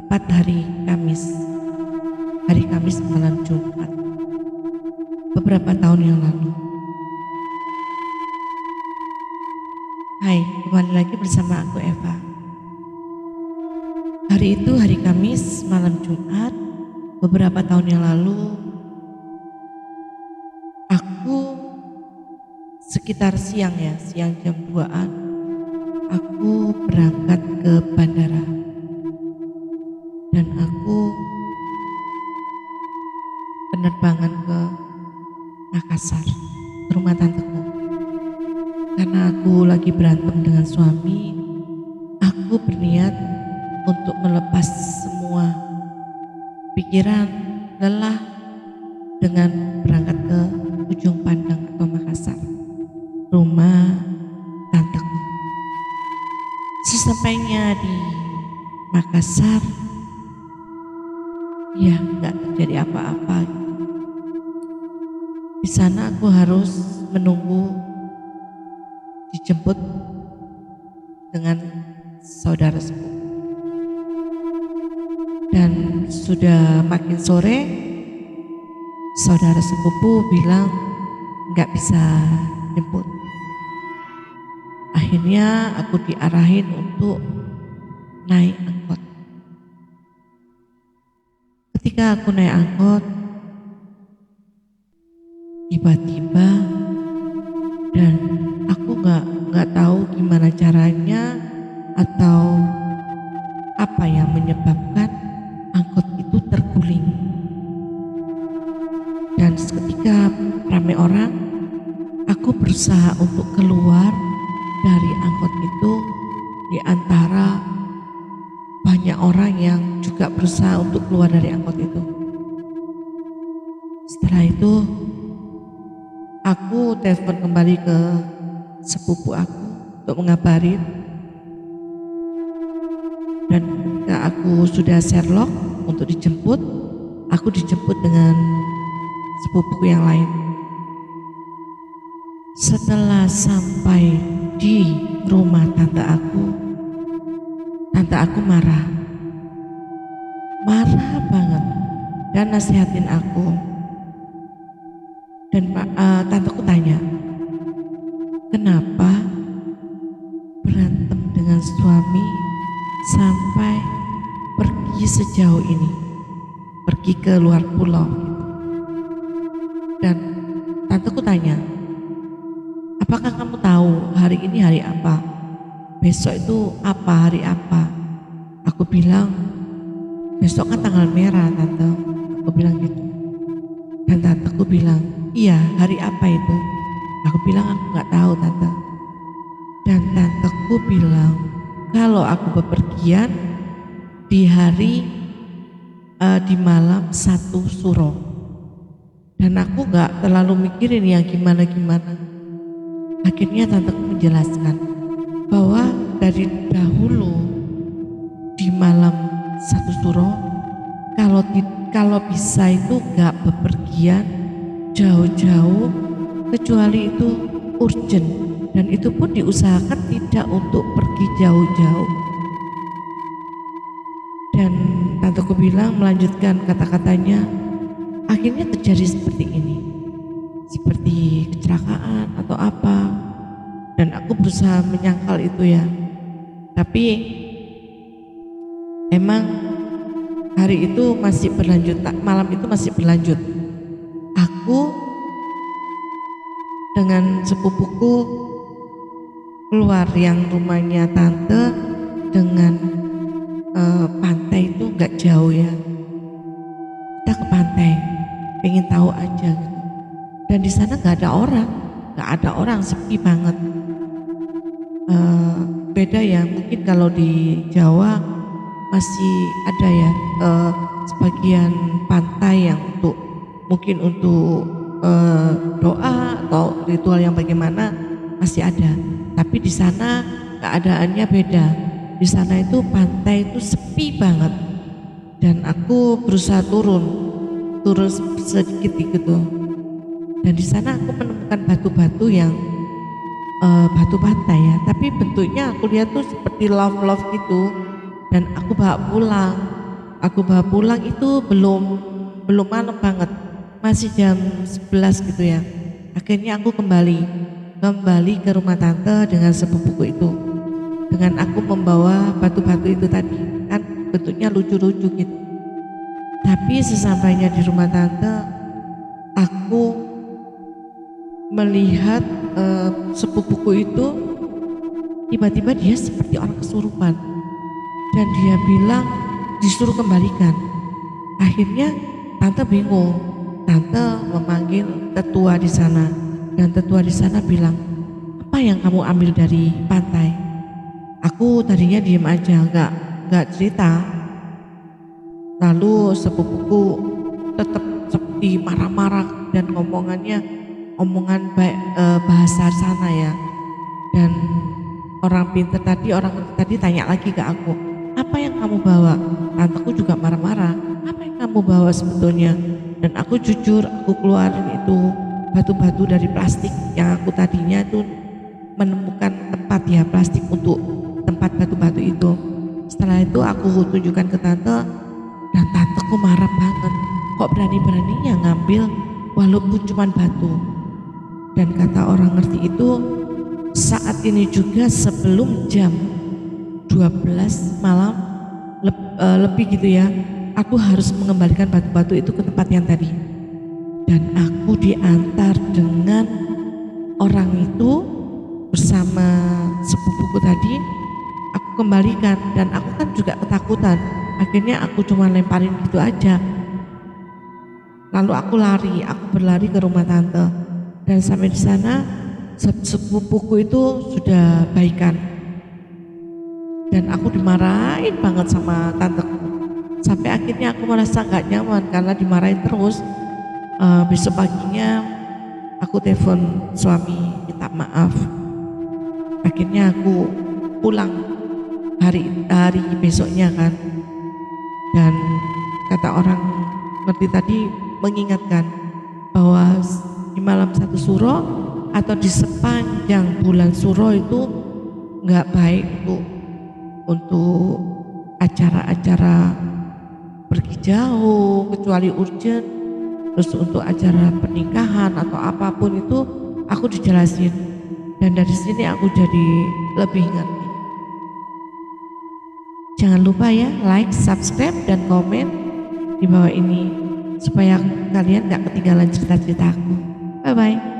tepat hari Kamis malam Jumat, beberapa tahun yang lalu. Hai, kembali lagi bersama aku Eva. Hari itu hari Kamis malam Jumat, beberapa tahun yang lalu, aku sekitar siang jam 2-an, aku berangkat ke bandara. Dan aku penerbangan ke Makassar, ke rumah tanteku. Karena aku lagi berantem dengan suami, aku berniat untuk melepas semua pikiran lelah dengan berangkat ke Ujung Pandang atau Makassar, rumah tanteku. Sesampainya di Makassar, ya nggak terjadi apa-apa. Di sana aku harus menunggu dijemput dengan saudara sepupu. Dan sudah makin sore, saudara sepupu bilang nggak bisa jemput. Akhirnya aku diarahin untuk naik angkot. Ketika aku naik angkot, tiba-tiba dan aku nggak tahu gimana caranya atau apa yang menyebabkan angkot itu terguling. Dan seketika ramai orang, aku berusaha untuk keluar dari angkot itu di antara banyak orang yang juga berusaha untuk keluar dari angkot itu. Setelah itu, aku telepon kembali ke sepupu aku untuk mengabarin. Dan ketika aku sudah Sherlock untuk dijemput, aku dijemput dengan sepupuku yang lain. Setelah sampai di rumah tante aku marah banget dan nasihatin aku. Dan tanteku tanya, kenapa berantem dengan suami sampai pergi sejauh ini, pergi ke luar pulau gitu. Dan tanteku tanya, apakah kamu tahu hari ini hari apa? Besok itu apa, hari apa? Aku bilang, besok kan tanggal merah tante. Aku bilang gitu. Dan tanteku bilang, iya, hari apa itu? Aku bilang aku gak tahu tante. Dan tanteku bilang, kalau aku bepergian di di malam 1 Suro. Dan aku gak terlalu mikirin yang gimana-gimana. Akhirnya tanteku menjelaskan bahwa dari dahulu di malam 1 Suro, kalau bisa itu gak bepergian jauh-jauh kecuali itu urgent, dan itu pun diusahakan tidak untuk pergi jauh-jauh. Dan tanteku bilang, melanjutkan kata-katanya, akhirnya terjadi seperti ini, seperti kecelakaan atau apa. Dan aku berusaha menyangkal itu ya, tapi emang hari itu masih berlanjut, malam itu masih berlanjut. Aku dengan sepupuku keluar yang rumahnya tante dengan pantai itu nggak jauh ya. Kita ke pantai, pengen tahu aja gitu. Dan di sana nggak ada orang, sepi banget. Beda ya, mungkin kalau di Jawa masih ada ya sebagian pantai yang mungkin untuk doa atau ritual yang bagaimana masih ada. Tapi di sana keadaannya beda. Di sana itu pantai itu sepi banget. Dan aku berusaha turun sedikit gitu. Dan di sana aku menemukan batu-batu yang batu pantai ya, tapi bentuknya aku lihat tuh seperti love gitu. Dan aku bawa pulang. aku bawa pulang itu belum malam banget, masih jam 11 gitu ya. Akhirnya aku kembali ke rumah tante dengan sepupuku itu, dengan aku membawa batu-batu itu tadi, kan bentuknya lucu-lucu gitu. Tapi sesampainya di rumah tante, aku melihat sepupuku itu tiba-tiba dia seperti orang kesurupan dan dia bilang disuruh kembalikan. Akhirnya tante bingung, tante memanggil tetua di sana dan tetua di sana bilang, apa yang kamu ambil dari pantai? Aku tadinya diem aja, nggak cerita. Lalu sepupuku tetap seperti marah-marah dan omongan bahasa sana ya. Dan orang tadi tanya lagi ke aku, apa yang kamu bawa? Tanteku juga marah-marah, apa yang kamu bawa sebetulnya? Dan aku jujur, aku keluarin itu batu-batu dari plastik yang aku tadinya tuh menemukan tempat ya, plastik untuk tempat batu-batu itu. Setelah itu aku tunjukkan ke tante dan tanteku marah banget, kok berani-beraninya ngambil walaupun cuma batu. Dan kata orang ngerti itu, saat ini juga sebelum jam 12 malam lebih gitu ya, aku harus mengembalikan batu-batu itu ke tempat yang tadi. Dan aku diantar dengan orang itu bersama sepupuku tadi, aku kembalikan dan aku kan juga ketakutan. Akhirnya aku cuma lemparin gitu aja. Lalu aku berlari ke rumah tante dan sampai di sana sepupuku itu sudah baikan. Dan aku dimarahin banget sama tanteku. Sampai akhirnya aku merasa gak nyaman karena dimarahin terus. Besok paginya aku telepon suami minta maaf. Akhirnya aku pulang hari besoknya kan. Dan kata orang ngerti tadi mengingatkan bahwa di malam 1 Suro atau di sepanjang bulan Suro itu nggak baik untuk acara-acara pergi jauh kecuali urgent. Terus untuk acara pernikahan atau apapun itu aku dijelasin, dan dari sini aku jadi lebih ngerti. Jangan lupa ya like, subscribe, dan komen di bawah ini supaya kalian gak ketinggalan cerita-cerita aku. Bye bye.